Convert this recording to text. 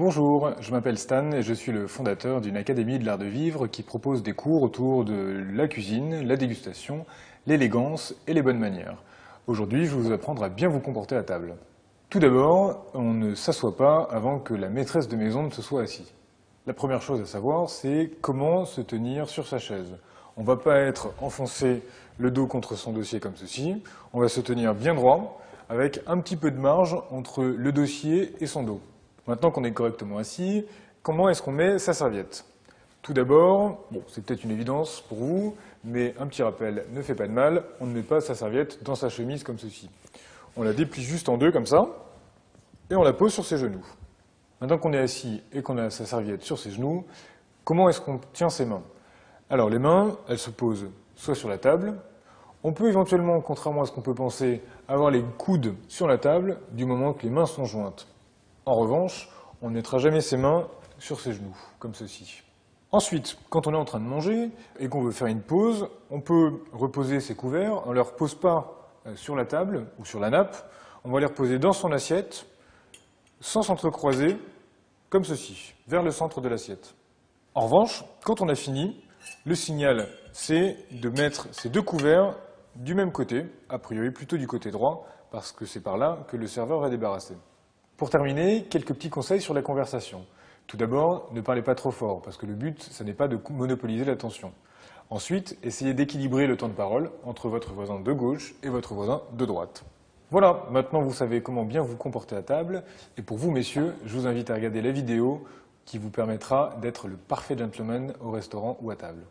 Bonjour, je m'appelle Stan et je suis le fondateur d'une académie de l'art de vivre qui propose des cours autour de la cuisine, la dégustation, l'élégance et les bonnes manières. Aujourd'hui, je vais vous apprendre à bien vous comporter à table. Tout d'abord, on ne s'assoit pas avant que la maîtresse de maison ne se soit assise. La première chose à savoir, c'est comment se tenir sur sa chaise. On ne va pas être enfoncé le dos contre son dossier comme ceci, on va se tenir bien droit, avec un petit peu de marge entre le dossier et son dos. Maintenant qu'on est correctement assis, comment est-ce qu'on met sa serviette? Tout d'abord, bon, c'est peut-être une évidence pour vous, mais un petit rappel ne fait pas de mal, on ne met pas sa serviette dans sa chemise comme ceci. On la déplie juste en deux comme ça, et on la pose sur ses genoux. Maintenant qu'on est assis et qu'on a sa serviette sur ses genoux, comment est-ce qu'on tient ses mains? Alors les mains, elles se posent soit sur la table, on peut éventuellement, contrairement à ce qu'on peut penser, avoir les coudes sur la table du moment que les mains sont jointes. En revanche, on ne mettra jamais ses mains sur ses genoux, comme ceci. Ensuite, quand on est en train de manger et qu'on veut faire une pause, on peut reposer ses couverts, on ne les repose pas sur la table ou sur la nappe, on va les reposer dans son assiette, sans s'entrecroiser, comme ceci, vers le centre de l'assiette. En revanche, quand on a fini, le signal, c'est de mettre ces deux couverts du même côté, a priori plutôt du côté droit, parce que c'est par là que le serveur va débarrasser. Pour terminer, quelques petits conseils sur la conversation. Tout d'abord, ne parlez pas trop fort, parce que le but, ce n'est pas de monopoliser l'attention. Ensuite, essayez d'équilibrer le temps de parole entre votre voisin de gauche et votre voisin de droite. Voilà, maintenant vous savez comment bien vous comporter à table, et pour vous messieurs, je vous invite à regarder la vidéo qui vous permettra d'être le parfait gentleman au restaurant ou à table.